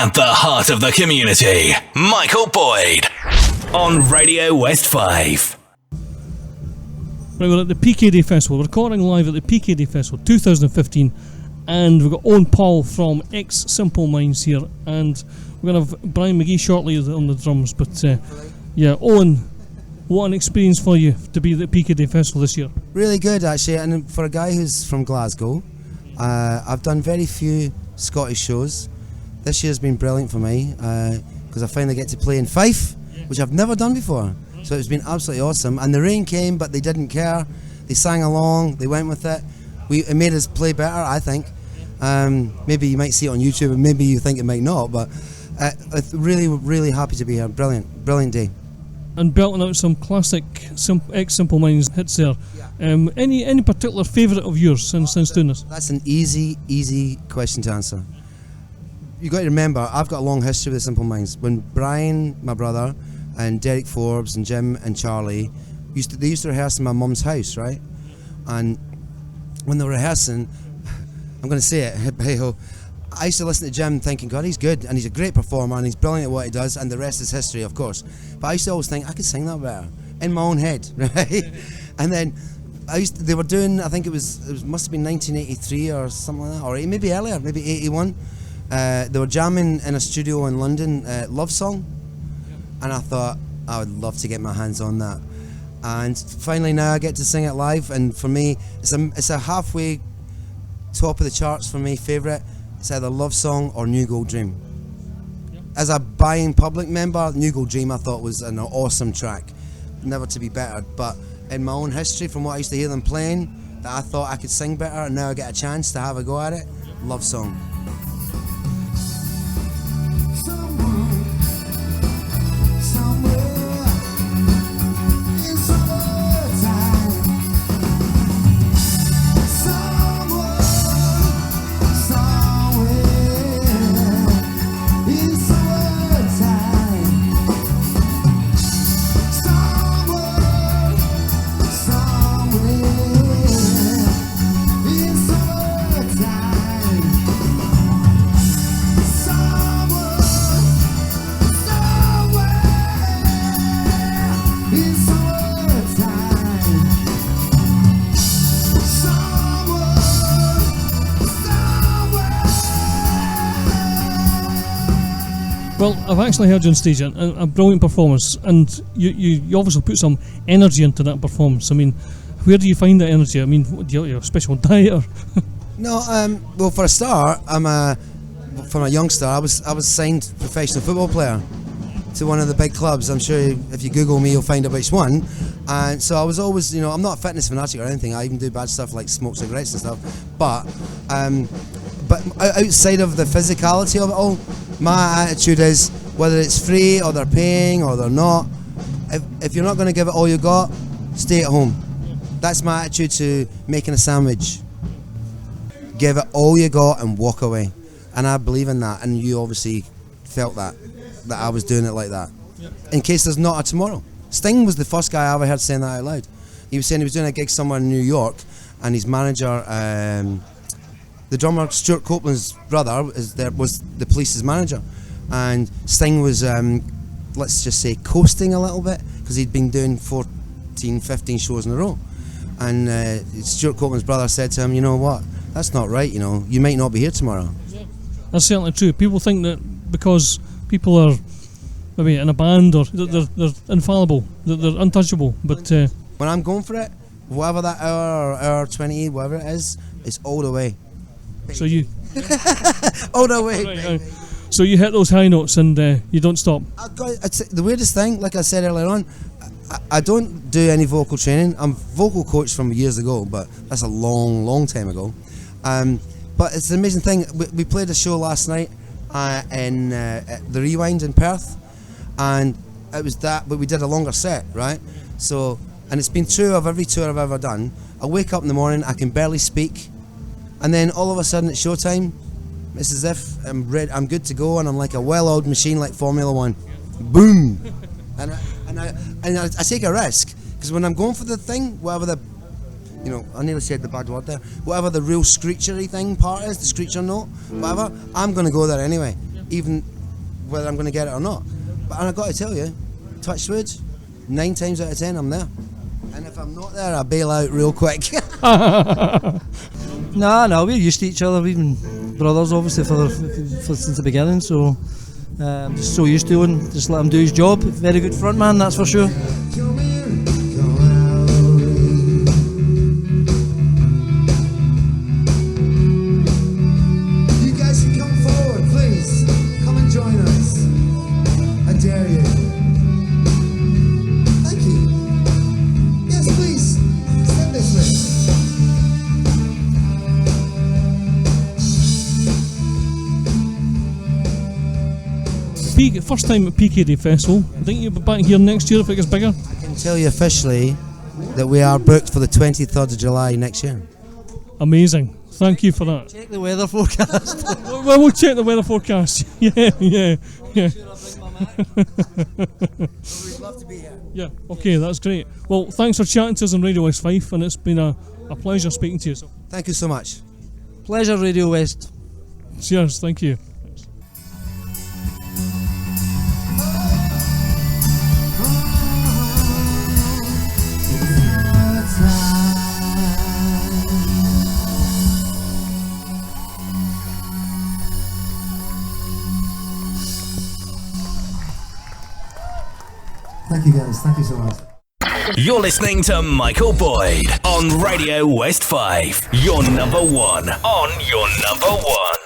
At the heart of the community, Michael Boyd on Radio West 5. Right, we're at the PKD Festival. We're recording live at the PKD Festival 2015, and we've got Owen Paul from X Simple Minds here, and we're going to have Brian McGee shortly on the drums. But yeah, Owen, what an experience for you to be at the PKD Festival this year. Really good, actually, and for a guy who's from Glasgow, I've done very few Scottish shows. This year's been brilliant for me because I finally get to play in Fife, which I've never done before. So it's been absolutely awesome. And the rain came, but they didn't care. They sang along, they went with it. It made us play better, I think. Maybe you might see it on YouTube, and maybe you think it might not, but really, really happy to be here. Brilliant day. And belting out some classic X Simple Minds hits there. Yeah. Any particular favourite of yours since doing this? That's an easy question to answer. You got to remember, I've got a long history with the Simple Minds. When Brian, my brother, and Derek Forbes and Jim and Charlie they used to rehearse in my mum's house, right? And when they were rehearsing, I'm going to say it, hey ho, I used to listen to Jim thinking, God, he's good and he's a great performer and he's brilliant at what he does, and the rest is history, of course. But I used to always think I could sing that better in my own head, right? And then they were doing, I think it must have been 1983 or something like that, or maybe earlier, maybe 81. They were jamming in a studio in London, Love Song, and I thought I would love to get my hands on that. And finally now I get to sing it live, and for me it's a halfway top of the charts for me favourite. It's either Love Song or New Gold Dream. As a buying public member, New Gold Dream I thought was an awesome track, never to be bettered. But in my own history, from what I used to hear them playing, that I thought I could sing better, and now I get a chance to have a go at it, Love Song. Well, I've actually heard you on stage, a brilliant performance, and you obviously put some energy into that performance. I mean, where do you find that energy? I mean, do you have a special diet or? No, well, for a start, from a youngster, I was signed professional football player to one of the big clubs. I'm sure if you Google me, you'll find out which one. And so I was always, I'm not a fitness fanatic or anything. I even do bad stuff like smoke cigarettes and stuff. But outside of the physicality of it all, my attitude is, whether it's free or they're paying or they're not, if you're not going to give it all you got, stay at home. That's my attitude to making a sandwich. Give it all you got and walk away. And I believe in that, and you obviously felt that I was doing it like that. Yep. In case there's not a tomorrow. Sting was the first guy I ever heard saying that out loud. He was saying he was doing a gig somewhere in New York, and his manager, the drummer Stuart Copeland's brother, was the Police's manager, and Sting was, let's just say, coasting a little bit because he'd been doing 14, 15 shows in a row, and Stuart Copeland's brother said to him, you know what, that's not right, you might not be here tomorrow. Yeah. That's certainly true. People think that because people are maybe in a band or they're infallible, they're untouchable, but when I'm going for it, whatever that hour or hour 20, whatever it is, it's all the way. So you all the way. Right. So you hit those high notes and you don't stop. The weirdest thing, like I said earlier on, I don't do any vocal training. I'm vocal coach from years ago, but that's a long time ago. But it's an amazing thing. We played a show last night in the Rewind in Perth, and it was that, but we did a longer set, right? So, and it's been true of every tour I've ever done. I wake up in the morning, I can barely speak, and then all of a sudden it's showtime. It's as if I'm good to go, and I'm like a well-oiled machine, like Formula One. Boom! And I take a risk, because when I'm going for the thing, whatever the, I nearly said the bad word there, whatever the real screechery thing part is, the screecher note, whatever, I'm going to go there anyway. even whether I'm going to get it or not. But and I've got to tell you, touch wood, 9 times out of 10 I'm there. And if I'm not there, I bail out real quick. No, we're used to each other. We've been brothers, obviously, for since the beginning. So I'm just so used to Owen. Just let him do his job. Very good front man, that's for sure. You guys can come forward, please. Come and join us. I dare you. Thank you. Yes, please. Step this way. First time at PKD Festival. I think you'll be back here next year if it gets bigger. I can tell you officially that we are booked for the 23rd of July next year. Amazing. Thank you for that. Check the weather forecast. Well, we'll check the weather forecast. Yeah. We'd love to be here. Yeah, okay, that's great. Well, thanks for chatting to us on Radio West 5, and it's been a pleasure speaking to you. So, Thank you so much. Pleasure, Radio West. cheers, thank you. Thank you guys. Thank you so much. You're listening to Michael Boyd on Radio West 5. Your number one. On your number one.